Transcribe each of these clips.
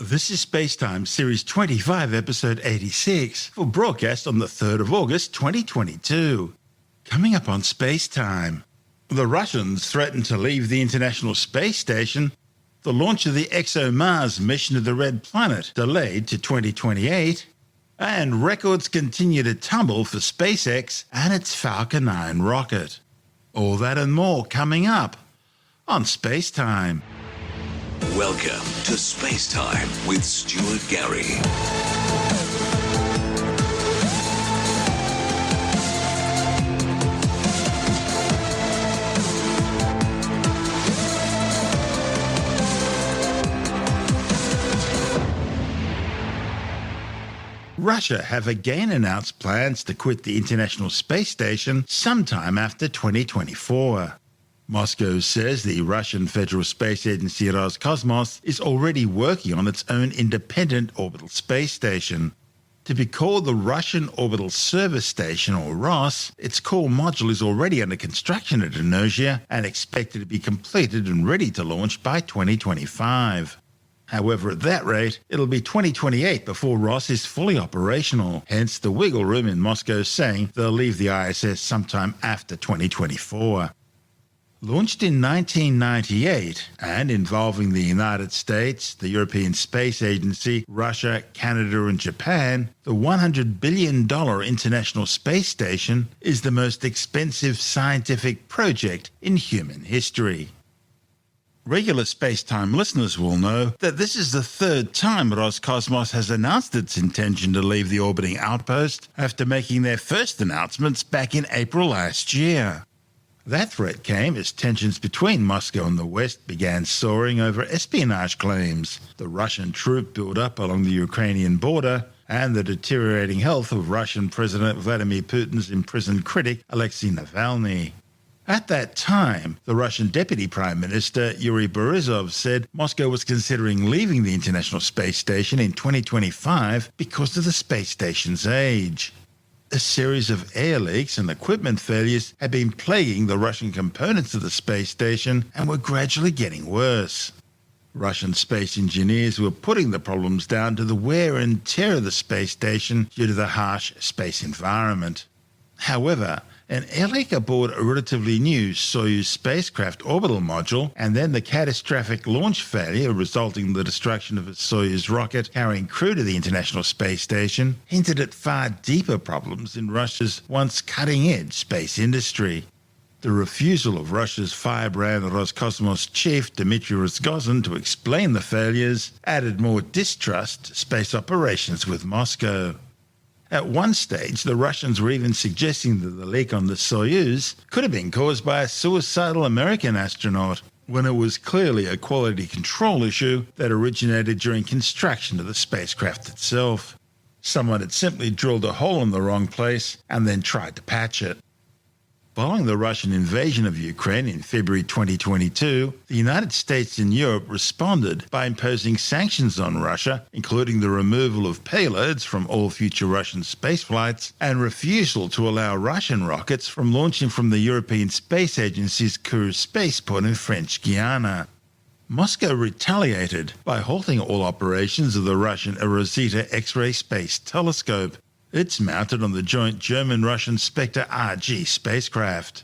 This is SpaceTime Series 25, Episode 86, for broadcast on the 3rd of August 2022. Coming up on SpaceTime, the Russians threaten to leave the International Space Station, the launch of the ExoMars mission to the Red Planet delayed to 2028, and records continue to tumble for SpaceX and its Falcon 9 rocket. All that and more coming up on SpaceTime. Welcome to SpaceTime with Stuart Gary. Russia have again announced plans to quit the International Space Station sometime after 2024. Moscow says the Russian Federal Space Agency Roscosmos is already working on its own independent orbital space station. To be called the Russian Orbital Service Station, or ROS, its core module is already under construction at Indonesia and expected to be completed and ready to launch by 2025. However, at that rate, it'll be 2028 before ROS is fully operational, hence the wiggle room in Moscow saying they'll leave the ISS sometime after 2024. Launched in 1998 and involving the United States, the European Space Agency, Russia, Canada and Japan, the $100 billion International Space Station is the most expensive scientific project in human history. Regular SpaceTime listeners will know that this is the third time Roscosmos has announced its intention to leave the orbiting outpost after making their first announcements back in April last year. That threat came as tensions between Moscow and the West began soaring over espionage claims, the Russian troop build-up along the Ukrainian border, and the deteriorating health of Russian President Vladimir Putin's imprisoned critic Alexei Navalny. At that time, the Russian Deputy Prime Minister Yuri Borisov said Moscow was considering leaving the International Space Station in 2025 because of the space station's age. A series of air leaks and equipment failures had been plaguing the Russian components of the space station and were gradually getting worse. Russian space engineers were putting the problems down to the wear and tear of the space station due to the harsh space environment. However, an air leak aboard a relatively new Soyuz spacecraft orbital module and then the catastrophic launch failure resulting in the destruction of a Soyuz rocket carrying crew to the International Space Station hinted at far deeper problems in Russia's once cutting-edge space industry. The refusal of Russia's firebrand Roscosmos chief Dmitry Rogozin to explain the failures added more distrust to space operations with Moscow. At one stage, the Russians were even suggesting that the leak on the Soyuz could have been caused by a suicidal American astronaut, when it was clearly a quality control issue that originated during construction of the spacecraft itself. Someone had simply drilled a hole in the wrong place and then tried to patch it. Following the Russian invasion of Ukraine in February 2022, the United States and Europe responded by imposing sanctions on Russia, including the removal of payloads from all future Russian spaceflights and refusal to allow Russian rockets from launching from the European Space Agency's Kourou spaceport in French Guiana. Moscow retaliated by halting all operations of the Russian Rosetta X-ray space telescope. It's mounted on the joint German-Russian Spectre RG spacecraft.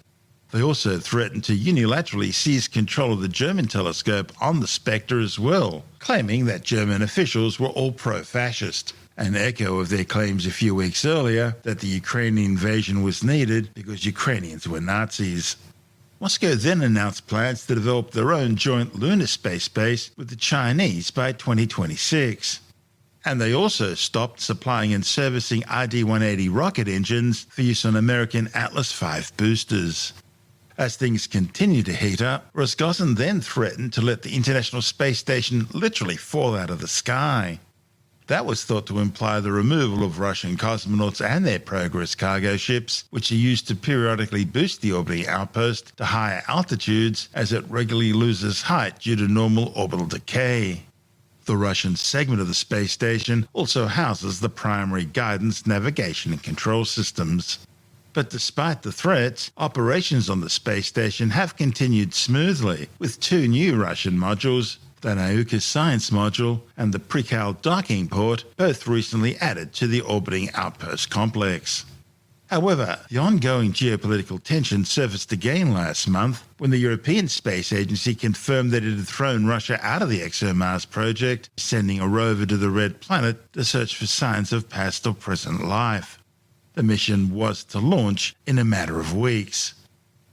They also threatened to unilaterally seize control of the German telescope on the Spectre as well, claiming that German officials were all pro-fascist, an echo of their claims a few weeks earlier that the Ukrainian invasion was needed because Ukrainians were Nazis. Moscow then announced plans to develop their own joint lunar space base with the Chinese by 2026. And they also stopped supplying and servicing RD-180 rocket engines for use on American Atlas V boosters. As things continue to heat up, Roscosmos then threatened to let the International Space Station literally fall out of the sky. That was thought to imply the removal of Russian cosmonauts and their Progress cargo ships, which are used to periodically boost the orbiting outpost to higher altitudes as it regularly loses height due to normal orbital decay. The Russian segment of the space station also houses the primary guidance, navigation and control systems. But despite the threats, operations on the space station have continued smoothly, with two new Russian modules, the Nauka Science Module, and the Prikal docking port, both recently added to the orbiting outpost complex. However, the ongoing geopolitical tension surfaced again last month when the European Space Agency confirmed that it had thrown Russia out of the ExoMars project, sending a rover to the Red Planet to search for signs of past or present life. The mission was to launch in a matter of weeks.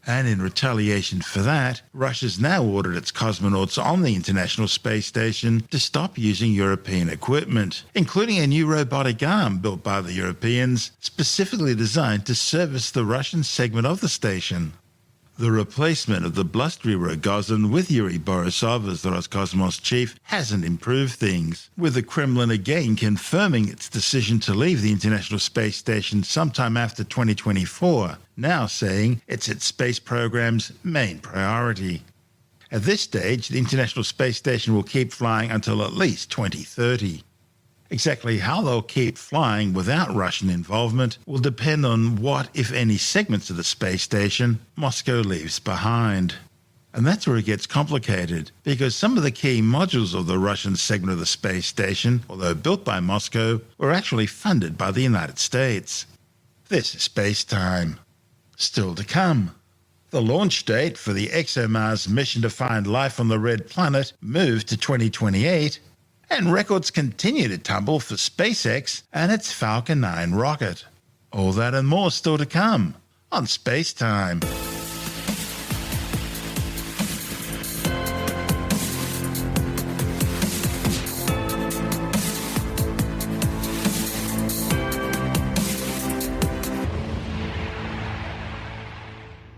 And in retaliation for that, Russia's now ordered its cosmonauts on the International Space Station to stop using European equipment, including a new robotic arm built by the Europeans, specifically designed to service the Russian segment of the station. The replacement of the blustery Rogozin with Yuri Borisov as the Roscosmos chief hasn't improved things, with the Kremlin again confirming its decision to leave the International Space Station sometime after 2024, now saying it's its space program's main priority. At this stage, the International Space Station will keep flying until at least 2030. Exactly how they'll keep flying without Russian involvement will depend on what, if any, segments of the space station Moscow leaves behind. And that's where it gets complicated, because some of the key modules of the Russian segment of the space station, although built by Moscow, were actually funded by the United States. This is SpaceTime. Still to come. The launch date for the ExoMars mission to find life on the Red Planet moved to 2028, and records continue to tumble for SpaceX and its Falcon 9 rocket. All that and more still to come on SpaceTime.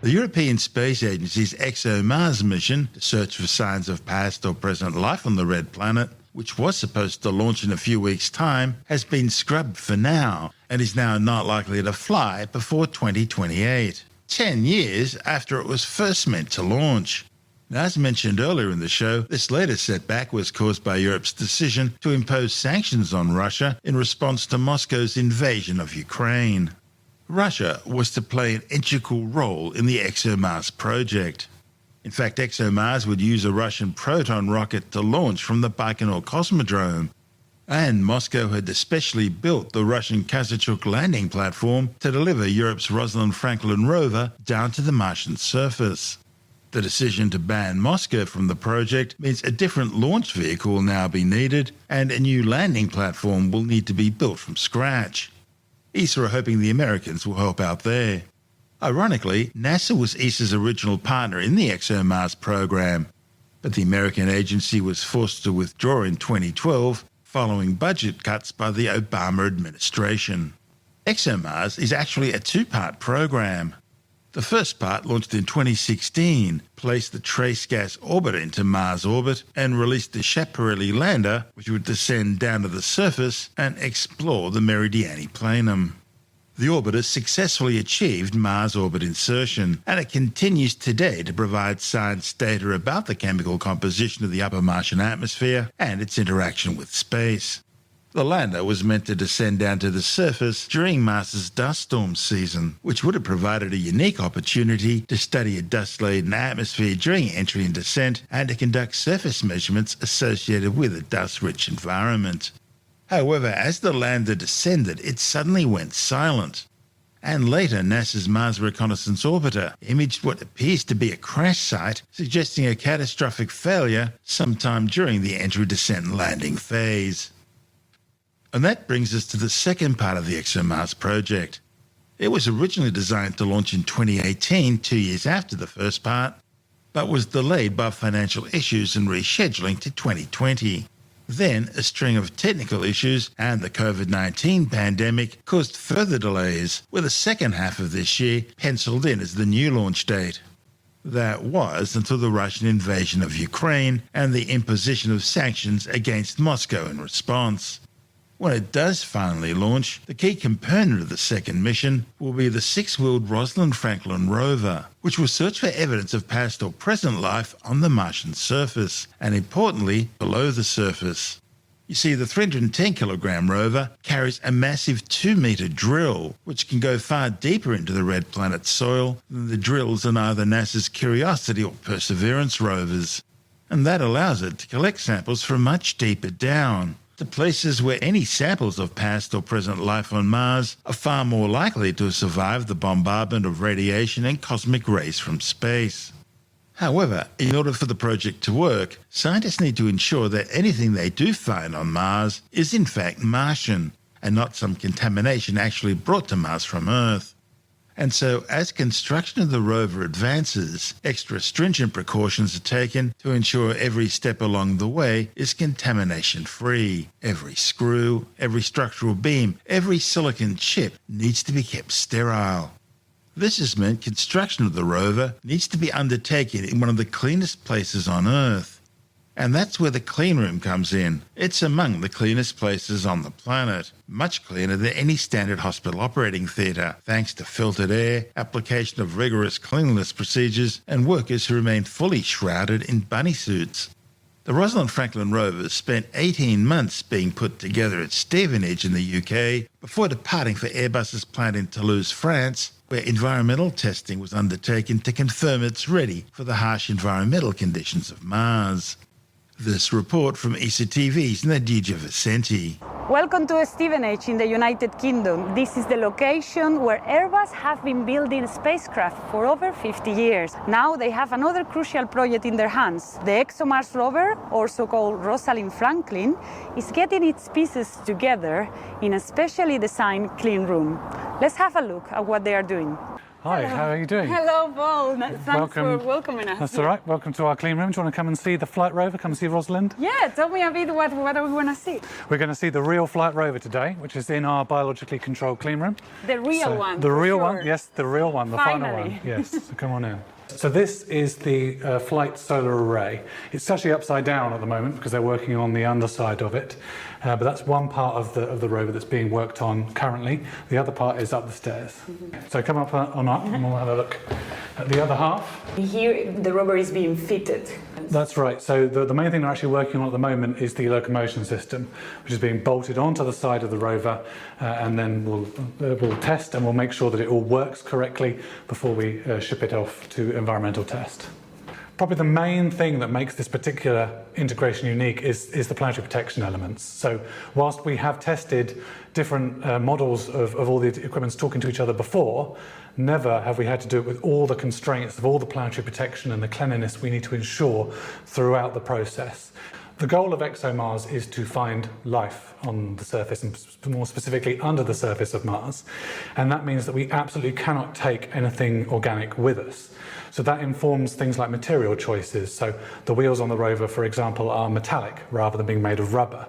The European Space Agency's ExoMars mission to search for signs of past or present life on the Red Planet, which was supposed to launch in a few weeks' time, has been scrubbed for now and is now not likely to fly before 2028, 10 years after it was first meant to launch. Now, as mentioned earlier in the show, this latest setback was caused by Europe's decision to impose sanctions on Russia in response to Moscow's invasion of Ukraine. Russia was to play an integral role in the ExoMars project. In fact, ExoMars would use a Russian Proton rocket to launch from the Baikonur Cosmodrome, and Moscow had especially built the Russian Kazachuk landing platform to deliver Europe's Rosalind Franklin rover down to the Martian surface. The decision to ban Moscow from the project means a different launch vehicle will now be needed, and a new landing platform will need to be built from scratch. ESA are hoping the Americans will help out there. Ironically, NASA was ESA's original partner in the ExoMars program, but the American agency was forced to withdraw in 2012 following budget cuts by the Obama administration. ExoMars is actually a two-part program. The first part, launched in 2016, placed the Trace Gas Orbiter into Mars orbit and released the Schiaparelli lander, which would descend down to the surface and explore the Meridiani Planum. The orbiter successfully achieved Mars orbit insertion, and it continues today to provide science data about the chemical composition of the upper Martian atmosphere and its interaction with space. The lander was meant to descend down to the surface during Mars's dust storm season, which would have provided a unique opportunity to study a dust-laden atmosphere during entry and descent and to conduct surface measurements associated with a dust-rich environment. However, as the lander descended, it suddenly went silent. And later, NASA's Mars Reconnaissance Orbiter imaged what appears to be a crash site, suggesting a catastrophic failure sometime during the entry, descent, and landing phase. And that brings us to the second part of the ExoMars project. It was originally designed to launch in 2018, 2 years after the first part, but was delayed by financial issues and rescheduling to 2020. Then, a string of technical issues and the COVID-19 pandemic caused further delays, with the second half of this year penciled in as the new launch date. That was until the Russian invasion of Ukraine and the imposition of sanctions against Moscow in response. When it does finally launch, the key component of the second mission will be the six-wheeled Rosalind Franklin rover, which will search for evidence of past or present life on the Martian surface, and importantly, below the surface. You see, the 310-kilogram rover carries a massive 2-metre drill, which can go far deeper into the red planet's soil than the drills on either NASA's Curiosity or Perseverance rovers. and that allows it to collect samples from much deeper down, to places where any samples of past or present life on Mars are far more likely to survive the bombardment of radiation and cosmic rays from space. However, in order for the project to work, scientists need to ensure that anything they do find on Mars is in fact Martian, and not some contamination actually brought to Mars from Earth. And so, as construction of the rover advances, extra stringent precautions are taken to ensure every step along the way is contamination-free. Every screw, every structural beam, every silicon chip needs to be kept sterile. This has meant construction of the rover needs to be undertaken in one of the cleanest places on Earth. And that's where the clean room comes in. It's among the cleanest places on the planet, much cleaner than any standard hospital operating theatre, thanks to filtered air, application of rigorous cleanliness procedures, and workers who remain fully shrouded in bunny suits. The Rosalind Franklin rovers spent 18 months being put together at Stevenage in the UK before departing for Airbus's plant in Toulouse, France, where environmental testing was undertaken to confirm it's ready for the harsh environmental conditions of Mars. This report from ESA TV's Nadija Vicenti. Welcome to Stevenage in the United Kingdom. This is the location where Airbus have been building spacecraft for over 50 years. Now they have another crucial project in their hands. The ExoMars rover, also called Rosalind Franklin, is getting its pieces together in a specially designed clean room. Let's have a look at what they are doing. Hi, Hello. How are you doing? Hello, Paul. Thanks for welcoming us. That's all right. Welcome to our clean room. Do you want to come and see the flight rover? Come and see Rosalind? Yeah, tell me a bit what are we going to see? We're going to see the real flight rover today, which is in our biologically controlled clean room. The real one. The real sure. one, yes, the real one, the Finally. final one. Yes, so come on in. So this is the flight solar array. It's actually upside down at the moment because they're working on the underside of it. But that's one part of the rover that's being worked on currently. The other part is up the stairs. Mm-hmm. So come up on up and we'll have a look at the other half. Here the rover is being fitted. That's right. So the main thing they're actually working on at the moment is the locomotion system, which is being bolted onto the side of the rover, and then we'll test and we'll make sure that it all works correctly before we ship it off to environmental test. Probably the main thing that makes this particular integration unique is the planetary protection elements. So whilst we have tested different models of all the equipments talking to each other before, never have we had to do it with all the constraints of all the planetary protection and the cleanliness we need to ensure throughout the process. The goal of ExoMars is to find life on the surface, and more specifically under the surface of Mars. And that means that we absolutely cannot take anything organic with us. So that informs things like material choices. So the wheels on the rover, for example, are metallic rather than being made of rubber.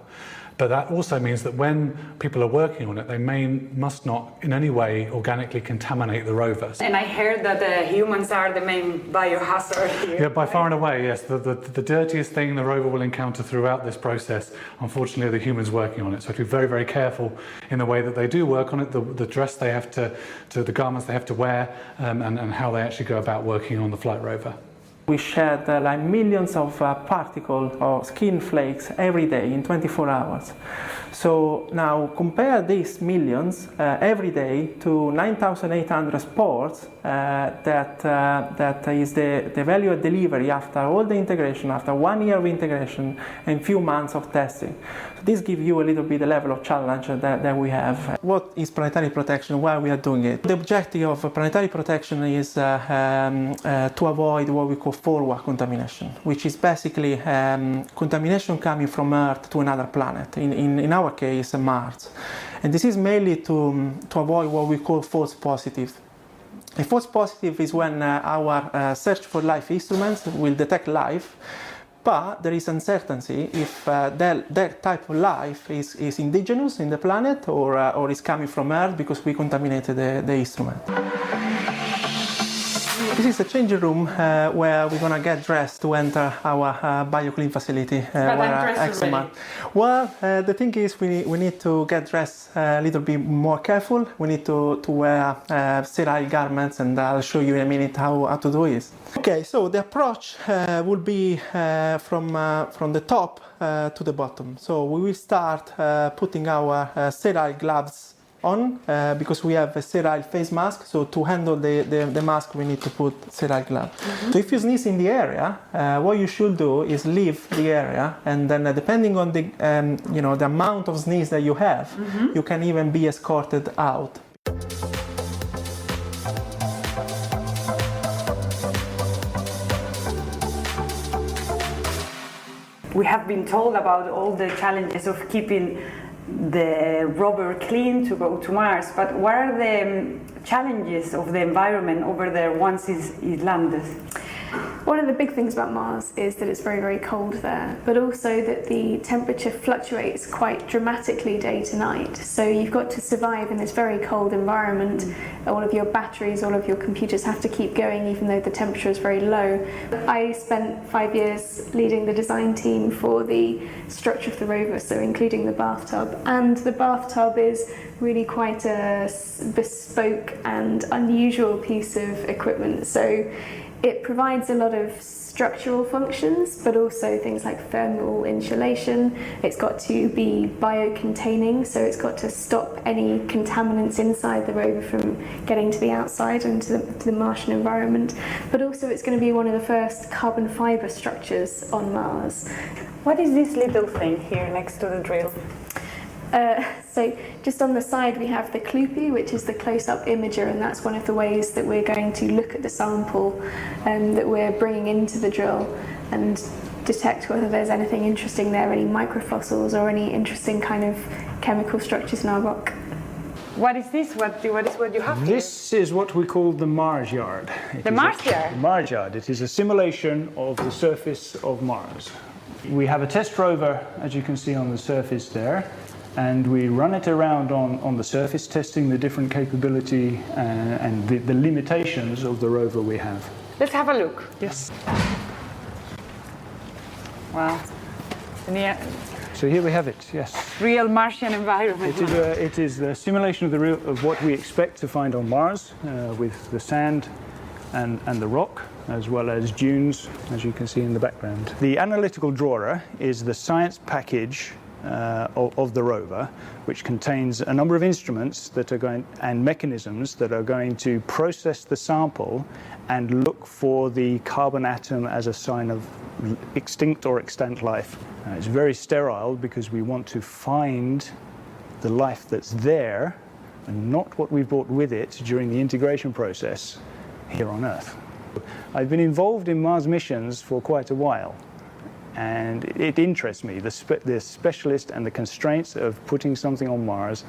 But that also means that when people are working on it, they must not in any way organically contaminate the rover. And I heard that humans are the main biohazard here. Yeah, by far and away, yes. The dirtiest thing the rover will encounter throughout this process, unfortunately, are the humans working on it. So to be very, very careful in the way that they do work on it, the dress they have to the garments they have to wear, and how they actually go about working on the flight rover. We shed like millions of particles or skin flakes every day in 24 hours. So now compare these millions every day to 9,800 spores that is the value of delivery after all the integration, after 1 year of integration and few months of testing. So this gives you a little bit the level of challenge that we have. What is planetary protection? Why we are doing it? The objective of planetary protection is to avoid what we call forward contamination, which is basically contamination coming from Earth to another planet, in our case Mars. And this is mainly to avoid what we call false positive. A false positive is when our search for life instruments will detect life, but there is uncertainty if that type of life is indigenous in the planet or is coming from Earth because we contaminated the instrument. This is the changing room where we're going to get dressed to enter our BioClean facility. ExoMars. Well, the thing is we need to get dressed a little bit more careful. We need to wear sterile garments, and I'll show you in a minute how to do it. Okay, so the approach will be from the top to the bottom. So we will start putting our sterile gloves on because we have a sterile face mask. So to handle the mask, we need to put sterile glove. So if you sneeze in the area, what you should do is leave the area, and then depending on the the amount of sneeze that you have, you can even be escorted out. We have been told about all the challenges of keeping the rover clean to go to Mars, but what are the challenges of the environment over there once it landed? One of the big things about Mars is that it's very, very cold there, but also that the temperature fluctuates quite dramatically day to night. So you've got to survive in this very cold environment. All of your batteries, all of your computers have to keep going even though the temperature is very low. I spent 5 years leading the design team for the structure of the rover, so including the bathtub. And the bathtub is really quite a bespoke and unusual piece of equipment. So it provides a lot of structural functions, but also things like thermal insulation. It's got to be biocontaining, so it's got to stop any contaminants inside the rover from getting to the outside and to the Martian environment. But also it's going to be one of the first carbon fiber structures on Mars. What is this little thing here next to the drill? So just on the side we have the Kloopy, which is the close-up imager, and that's one of the ways that we're going to look at the sample that we're bringing into the drill and detect whether there's anything interesting there, any microfossils or any interesting kind of chemical structures in our rock. What is this? What you have here? This is what we call the Mars yard. The Mars yard? The Mars yard. It is a simulation of the surface of Mars. We have a test rover, as you can see on the surface there, and we run it around on the surface, testing the different capability and the limitations of the rover we have. Let's have a look. Yes. Wow. So here we have it, yes. Real Martian environment. It is the simulation of what we expect to find on Mars with the sand and the rock, as well as dunes, as you can see in the background. The analytical drawer is the science package of the rover, which contains a number of instruments that are and mechanisms that are going to process the sample and look for the carbon atom as a sign of extinct or extant life. It's very sterile because we want to find the life that's there and not what we've brought with it during the integration process here on Earth. I've been involved in Mars missions for quite a while, and it interests me, the specialist and the constraints of putting something on Mars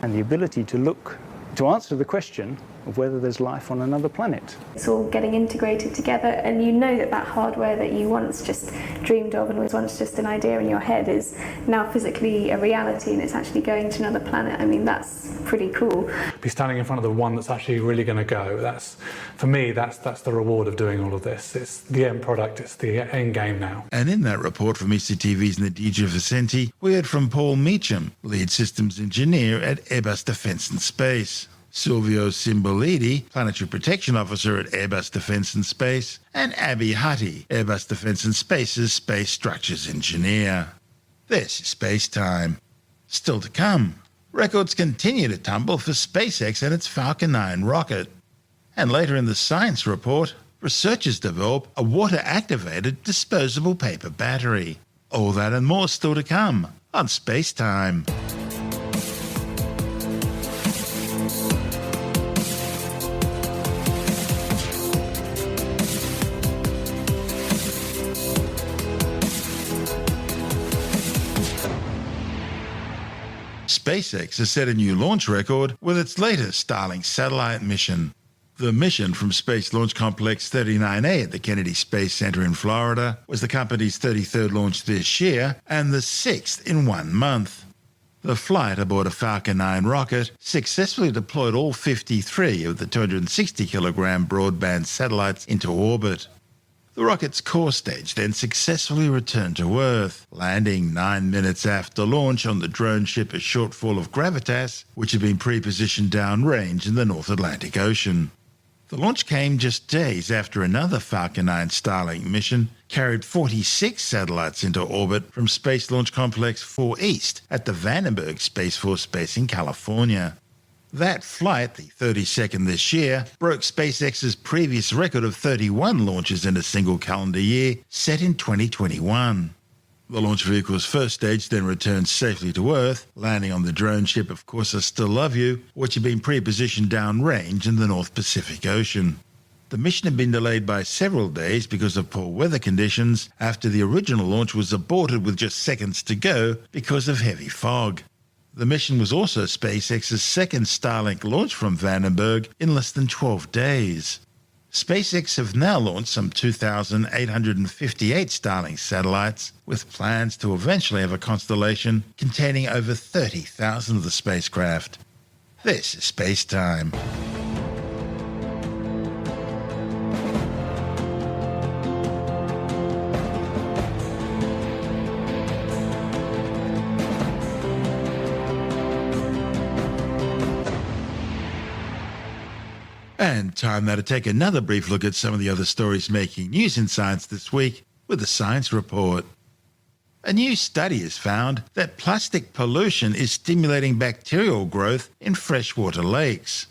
and the ability to answer the question of whether there's life on another planet. It's all getting integrated together, and you know that hardware that you once just dreamed of and was once just an idea in your head is now physically a reality, and it's actually going to another planet. I mean, that's pretty cool. Be standing in front of the one that's actually really going to go. That's, for me, that's the reward of doing all of this. It's the end product, it's the end game now. And in that report from ECTV's Nadija Vicenti, we heard from Paul Meacham, lead systems engineer at Airbus Defence and Space, Silvio Cimbolidi, Planetary Protection Officer at Airbus Defence and Space, and Abby Hutty, Airbus Defence and Space's Space Structures Engineer. This is Space Time. Still to come, records continue to tumble for SpaceX and its Falcon 9 rocket. And later in the science report, researchers develop a water-activated disposable paper battery. All that and more still to come on Space Time. SpaceX has set a new launch record with its latest Starlink satellite mission. The mission from Space Launch Complex 39A at the Kennedy Space Center in Florida was the company's 33rd launch this year and the 6th in 1 month. The flight aboard a Falcon 9 rocket successfully deployed all 53 of the 260-kilogram broadband satellites into orbit. The rocket's core stage then successfully returned to Earth, landing 9 minutes after launch on the drone ship a shortfall of gravitas, which had been pre-positioned downrange in the North Atlantic Ocean. The launch came just days after another Falcon 9 Starlink mission carried 46 satellites into orbit from Space Launch Complex 4 East at the Vandenberg Space Force Base in California. That flight, the 32nd this year, broke SpaceX's previous record of 31 launches in a single calendar year, set in 2021. The launch vehicle's first stage then returned safely to Earth, landing on the drone ship Of Course I Still Love You, which had been pre-positioned downrange in the North Pacific Ocean. The mission had been delayed by several days because of poor weather conditions after the original launch was aborted with just seconds to go because of heavy fog. The mission was also SpaceX's second Starlink launch from Vandenberg in less than 12 days. SpaceX have now launched some 2,858 Starlink satellites, with plans to eventually have a constellation containing over 30,000 of the spacecraft. This is SpaceTime. And time now to take another brief look at some of the other stories making news in science this week with the Science Report. A new study has found that plastic pollution is stimulating bacterial growth in freshwater lakes.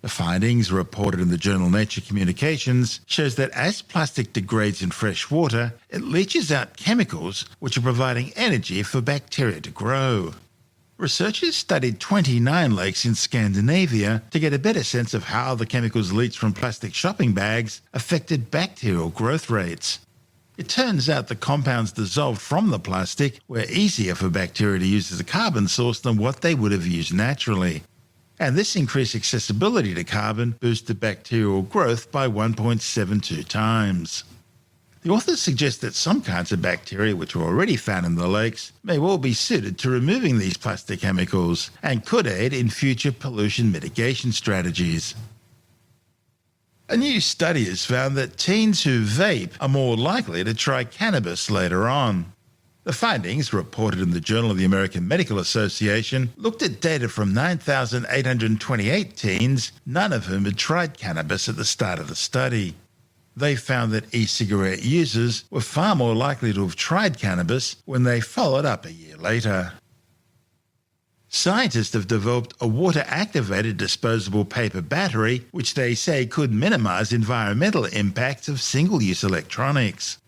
The findings, reported in the journal Nature Communications, shows that as plastic degrades in fresh water, it leaches out chemicals which are providing energy for bacteria to grow. Researchers studied 29 lakes in Scandinavia to get a better sense of how the chemicals leached from plastic shopping bags affected bacterial growth rates. It turns out the compounds dissolved from the plastic were easier for bacteria to use as a carbon source than what they would have used naturally. And this increased accessibility to carbon boosted bacterial growth by 1.72 times. The authors suggest that some kinds of bacteria which are already found in the lakes may well be suited to removing these plastic chemicals and could aid in future pollution mitigation strategies. A new study has found that teens who vape are more likely to try cannabis later on. The findings, reported in the Journal of the American Medical Association, looked at data from 9,828 teens, none of whom had tried cannabis at the start of the study. They found that e-cigarette users were far more likely to have tried cannabis when they followed up a year later. Scientists have developed a water-activated disposable paper battery, which they say could minimize environmental impacts of single-use electronics.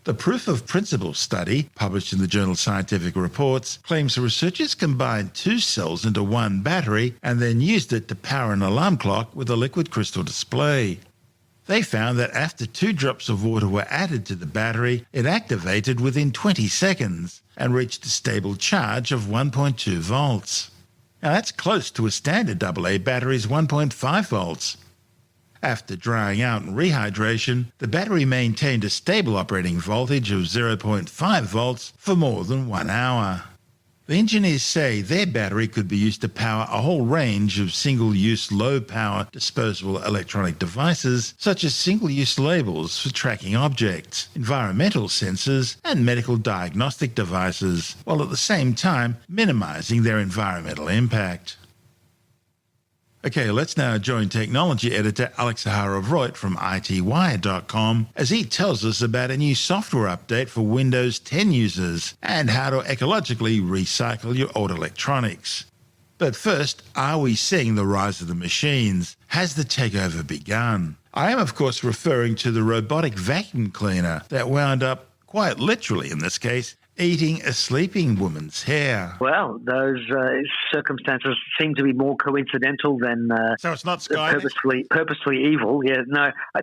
The proof of principle study, published in the journal Scientific Reports, claims the researchers combined two cells into one battery and then used it to power an alarm clock with a liquid crystal display. They found that after 2 drops of water were added to the battery, it activated within 20 seconds and reached a stable charge of 1.2 volts. Now that's close to a standard AA battery's 1.5 volts. After drying out and rehydration, the battery maintained a stable operating voltage of 0.5 volts for more than 1 hour. The engineers say their battery could be used to power a whole range of single-use low-power disposable electronic devices, such as single-use labels for tracking objects, environmental sensors, and medical diagnostic devices, while at the same time minimizing their environmental impact. Okay, let's now join technology editor Alex Zaharov-Reutt from ITWire.com as he tells us about a new software update for Windows 10 users and how to ecologically recycle your old electronics. But first, are we seeing the rise of the machines? Has the takeover begun? I am, of course, referring to the robotic vacuum cleaner that wound up, quite literally in this case, eating a sleeping woman's hair. Well, those circumstances seem to be more coincidental than so it's not purposely evil. Yeah, no. I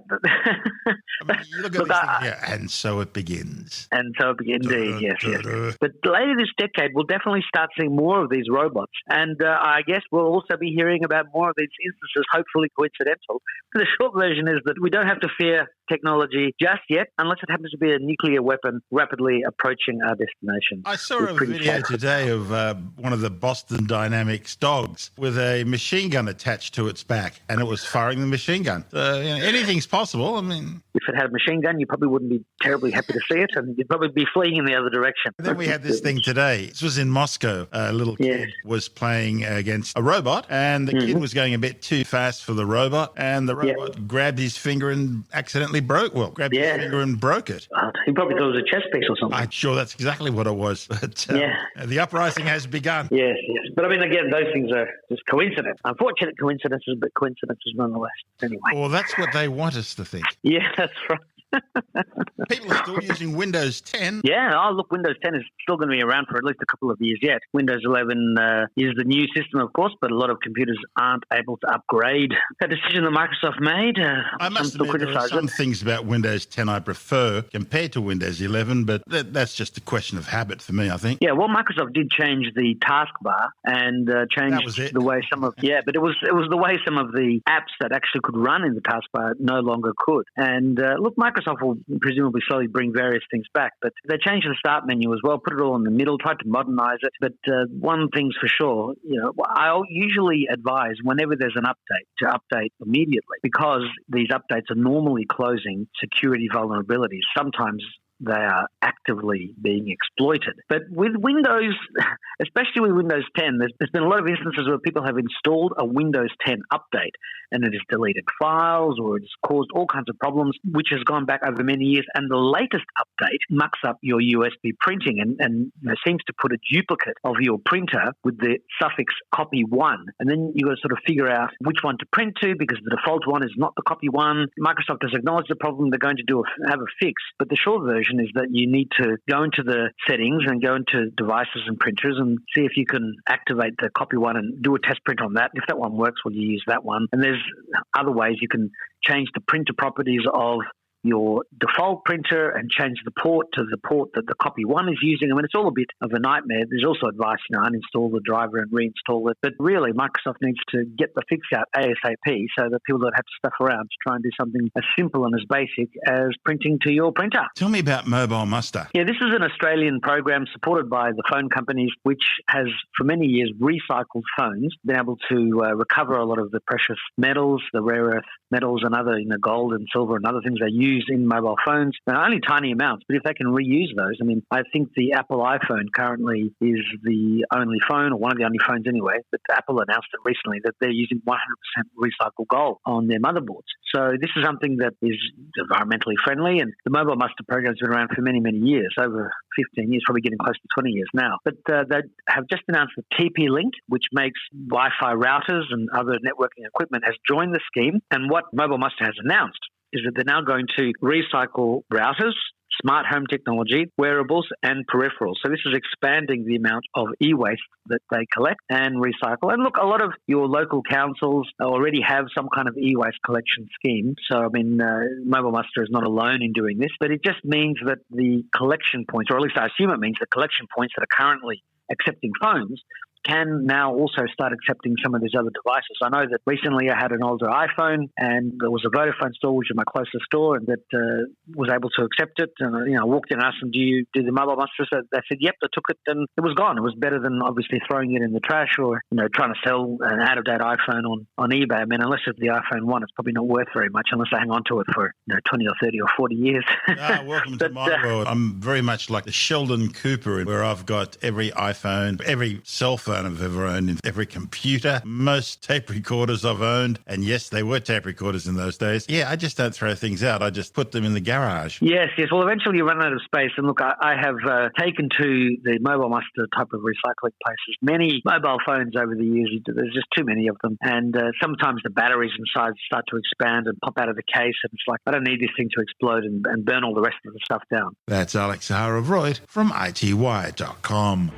mean, you look at this thing here, and so it begins. And so it begins, indeed, yes. But later this decade, we'll definitely start seeing more of these robots. And I guess we'll also be hearing about more of these instances, hopefully coincidental. The short version is that we don't have to fear technology just yet, unless it happens to be a nuclear weapon rapidly approaching our destination. I saw a video today of one of the Boston Dynamics dogs with a machine gun attached to its back, and it was firing the machine gun. Anything's possible. I mean, if it had a machine gun, you probably wouldn't be terribly happy to see it, and you'd probably be fleeing in the other direction. Then we had this thing today. This was in Moscow. A little kid was playing against a robot, and the kid was going a bit too fast for the robot, and the robot grabbed his finger and accidentally broke his finger and broke it. He probably thought it was a chess piece or something. I'm sure that's exactly exactly what it was. But, Yeah. The uprising has begun. Yes. But I mean, again, those things are just coincidence. Unfortunate coincidences, but coincidences nonetheless. Anyway. Well, that's what they want us to think. Yeah, that's right. People are still using Windows 10. Yeah, look, Windows 10 is still going to be around for at least a couple of years yet. Windows 11 is the new system, of course, but a lot of computers aren't able to upgrade. A decision that Microsoft made. I must admit, there are some things about Windows 10 I prefer compared to Windows 11, but that's just a question of habit for me, I think. Yeah, well, Microsoft did change the taskbar and change the way some of but it was the way some of the apps that actually could run in the taskbar no longer could. And look, Microsoft will presumably slowly bring various things back, but they changed the start menu as well, put it all in the middle, tried to modernize it. But one thing's for sure, I'll usually advise whenever there's an update to update immediately, because these updates are normally closing security vulnerabilities. Sometimes they are actively being exploited. But with Windows, especially with Windows 10, there's been a lot of instances where people have installed a Windows 10 update and it has deleted files or it's caused all kinds of problems, which has gone back over many years. And the latest update mucks up your USB printing and seems to put a duplicate of your printer with the suffix copy 1. And then you've got to sort of figure out which one to print to, because the default one is not the copy 1. Microsoft has acknowledged the problem. They're going to have a fix. But the short version is that you need to go into the settings and go into devices and printers and see if you can activate the copy 1 and do a test print on that. If that one works, well, you use that one. And there's other ways you can change the printer properties of your default printer and change the port to the port that the copy 1 is using. I mean, it's all a bit of a nightmare. There's also advice, uninstall the driver and reinstall it. But really, Microsoft needs to get the fix out ASAP so that people don't have to stuff around to try and do something as simple and as basic as printing to your printer. Tell me about Mobile Muster. Yeah, this is an Australian program supported by the phone companies, which has for many years recycled phones, been able to recover a lot of the precious metals, the rare earth metals and other, gold and silver and other things they use in mobile phones. Now, only tiny amounts, but if they can reuse those, I think the Apple iPhone currently is the only phone, or one of the only phones anyway, but Apple announced it recently that they're using 100% recycled gold on their motherboards. So this is something that is environmentally friendly, and the Mobile Muster program has been around for many, many years, over 15 years, probably getting close to 20 years now. But they have just announced the TP-Link, which makes Wi-Fi routers and other networking equipment, has joined the scheme. And what Mobile Muster has announced is that they're now going to recycle routers, smart home technology, wearables, and peripherals. So this is expanding the amount of e-waste that they collect and recycle. And look, a lot of your local councils already have some kind of e-waste collection scheme. So, Mobile Muster is not alone in doing this, but it just means that the collection points, or at least I assume it means the collection points that are currently accepting phones, can now also start accepting some of these other devices. I know that recently I had an older iPhone and there was a Vodafone store, which is my closest store, and that was able to accept it. And I walked in and asked them, do you do the Mobile Muster? So they said, yep, I took it, and it was gone. It was better than obviously throwing it in the trash or trying to sell an out-of-date iPhone on eBay. Unless it's the iPhone 1, it's probably not worth very much unless I hang on to it for 20 or 30 or 40 years. Welcome to my world. I'm very much like the Sheldon Cooper, where I've got every iPhone, every cell phone I've ever owned, every computer, most tape recorders I've owned. And yes, they were tape recorders in those days. Yeah, I just don't throw things out. I just put them in the garage. Yes. Well, eventually you run out of space. And look, I have taken to the Mobile Muster type of recycling places many mobile phones over the years. There's just too many of them. And sometimes the batteries inside start to expand and pop out of the case. And it's like, I don't need this thing to explode and burn all the rest of the stuff down. That's Alex Zaharov-Reutt from ITWire.com.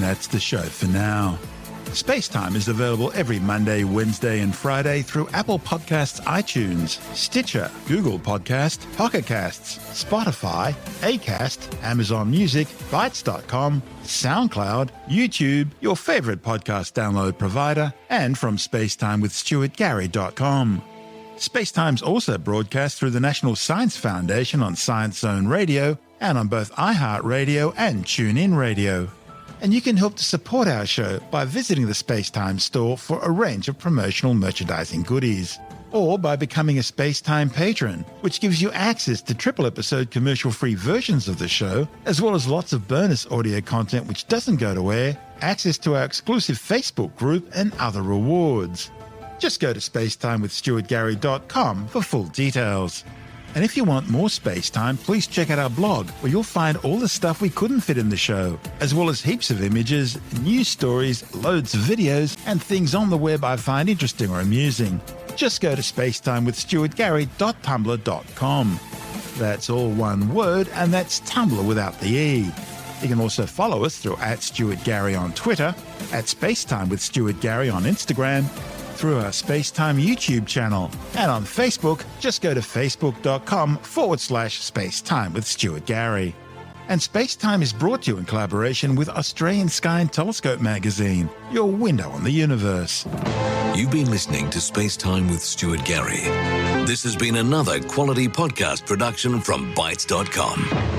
That's the show for now. SpaceTime is available every Monday, Wednesday and Friday through Apple Podcasts, iTunes, Stitcher, Google Podcast, Pocket Casts, Spotify, Acast, Amazon Music, Bytes.com, SoundCloud, YouTube, your favorite podcast download provider, and from SpaceTimeWithStuartGary.com. SpaceTime's also broadcast through the National Science Foundation on Science Zone Radio and on both iHeartRadio and TuneIn Radio. And you can help to support our show by visiting the SpaceTime store for a range of promotional merchandising goodies. or by becoming a SpaceTime patron, which gives you access to triple-episode commercial-free versions of the show, as well as lots of bonus audio content which doesn't go to air, access to our exclusive Facebook group, and other rewards. Just go to spacetimewithstuartgary.com for full details. And if you want more SpaceTime, please check out our blog, where you'll find all the stuff we couldn't fit in the show, as well as heaps of images, news stories, loads of videos, and things on the web I find interesting or amusing. Just go to spacetimewithstuartgary.tumblr.com. That's all one word, and that's Tumblr without the E. You can also follow us through @StuartGary on Twitter, @SpaceTimeWithStuartGary on Instagram, through our SpaceTime YouTube channel, and on Facebook, just go to facebook.com/SpaceTime with Stuart Gary. And SpaceTime is brought to you in collaboration with Australian Sky and Telescope magazine, your window on the universe. You've been listening to SpaceTime with Stuart Gary. This has been another quality podcast production from Bytes.com.